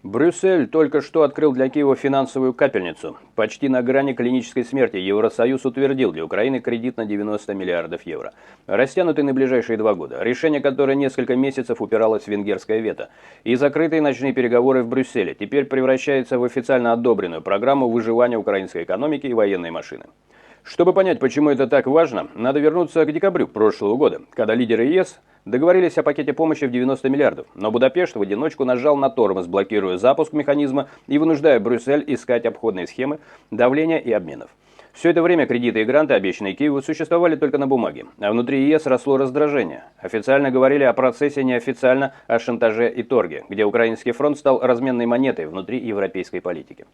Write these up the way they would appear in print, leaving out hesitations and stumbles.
Брюссель только что открыл для Киева финансовую капельницу. Почти на грани клинической смерти Евросоюз утвердил для Украины кредит на 90 миллиардов евро, растянутый на ближайшие 2 года, решение которое несколько месяцев упиралось в венгерское вето. И закрытые ночные переговоры в Брюсселе теперь превращаются в официально одобренную программу выживания украинской экономики и военной машины. Чтобы понять, почему это так важно, надо вернуться к декабрю прошлого года, когда лидеры ЕС договорились о пакете помощи в 90 миллиардов, но Будапешт в одиночку нажал на тормоз, блокируя запуск механизма и вынуждая Брюссель искать обходные схемы давления и обменов. Все это время кредиты и гранты, обещанные Киеву, существовали только на бумаге, а внутри ЕС росло раздражение. Официально говорили о процессе, неофициально о шантаже и торге, где украинский фронт стал разменной монетой внутри европейской политики.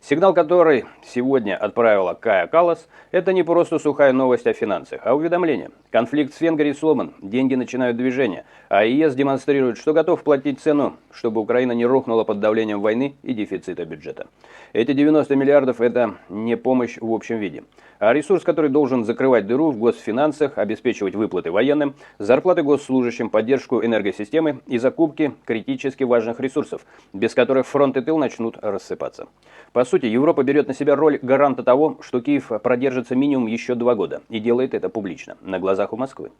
Сигнал, который сегодня отправила Кая Каллас, это не просто сухая новость о финансах, а уведомление. Конфликт с Венгрией сломан, деньги начинают движение, а ЕС демонстрирует, что готов платить цену, чтобы Украина не рухнула под давлением войны и дефицита бюджета. Эти 90 миллиардов – это не помощь в общем виде, а ресурс, который должен закрывать дыру в госфинансах, обеспечивать выплаты военным, зарплаты госслужащим, поддержку энергосистемы и закупки критически важных ресурсов, без которых фронт и тыл начнут рассыпаться. По сути, Европа берет на себя роль гаранта того, что Киев продержится минимум еще 2 года, и делает это публично, на глазах у Москвы.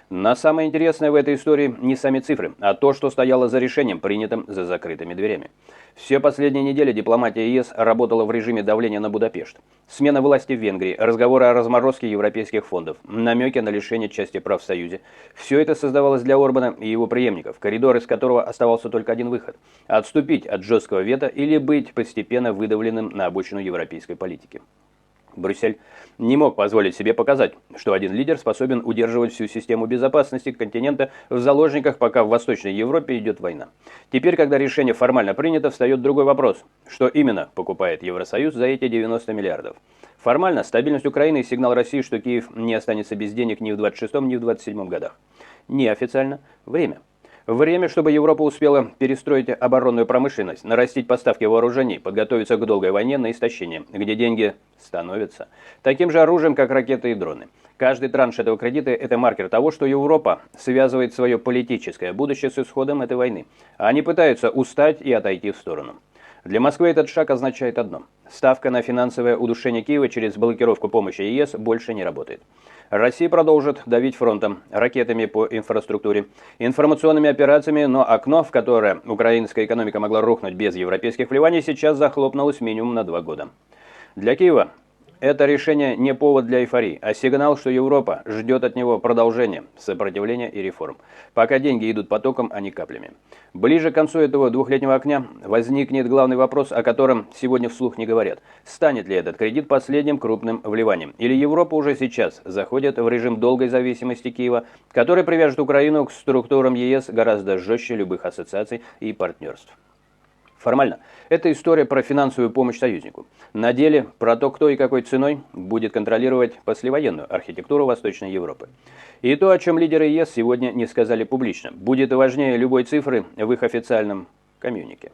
Но самое интересное в этой истории не сами цифры, а то, что стояло за решением, принятым за закрытыми дверями. Все последние недели дипломатия ЕС работала в режиме давления на Будапешт. Смена власти в Венгрии, разговоры о разморозке европейских фондов, намеки на лишение части прав в Союзе. Все это создавалось для Орбана и его преемников, коридор из которого оставался только один выход – отступить от жесткого вето или быть постепенно выдавленным на обочину европейской политики. Брюссель не мог позволить себе показать, что один лидер способен удерживать всю систему безопасности континента в заложниках, пока в Восточной Европе идет война. Теперь, когда решение формально принято, встает другой вопрос. Что именно покупает Евросоюз за эти 90 миллиардов? Формально стабильность Украины и сигнал России, что Киев не останется без денег ни в 26-м, ни в 27-м годах. Неофициально – время. Время, чтобы Европа успела перестроить оборонную промышленность, нарастить поставки вооружений, подготовиться к долгой войне на истощение, где деньги становятся таким же оружием, как ракеты и дроны. Каждый транш этого кредита – это маркер того, что Европа связывает свое политическое будущее с исходом этой войны. Они пытаются устать и отойти в сторону. Для Москвы этот шаг означает одно – ставка на финансовое удушение Киева через блокировку помощи ЕС больше не работает. Россия продолжит давить фронтом, ракетами по инфраструктуре, информационными операциями, но окно, в которое украинская экономика могла рухнуть без европейских вливаний, сейчас захлопнулось минимум на 2 года. Для Киева это решение не повод для эйфории, а сигнал, что Европа ждет от него продолжения, сопротивления и реформ. Пока деньги идут потоком, а не каплями. Ближе к концу этого 2-летнего окна возникнет главный вопрос, о котором сегодня вслух не говорят. Станет ли этот кредит последним крупным вливанием? Или Европа уже сейчас заходит в режим долгой зависимости Киева, который привяжет Украину к структурам ЕС гораздо жестче любых ассоциаций и партнерств? Формально, это история про финансовую помощь союзнику. На деле, про то, кто и какой ценой будет контролировать послевоенную архитектуру Восточной Европы. И то, о чем лидеры ЕС сегодня не сказали публично, будет важнее любой цифры в их официальном коммюнике.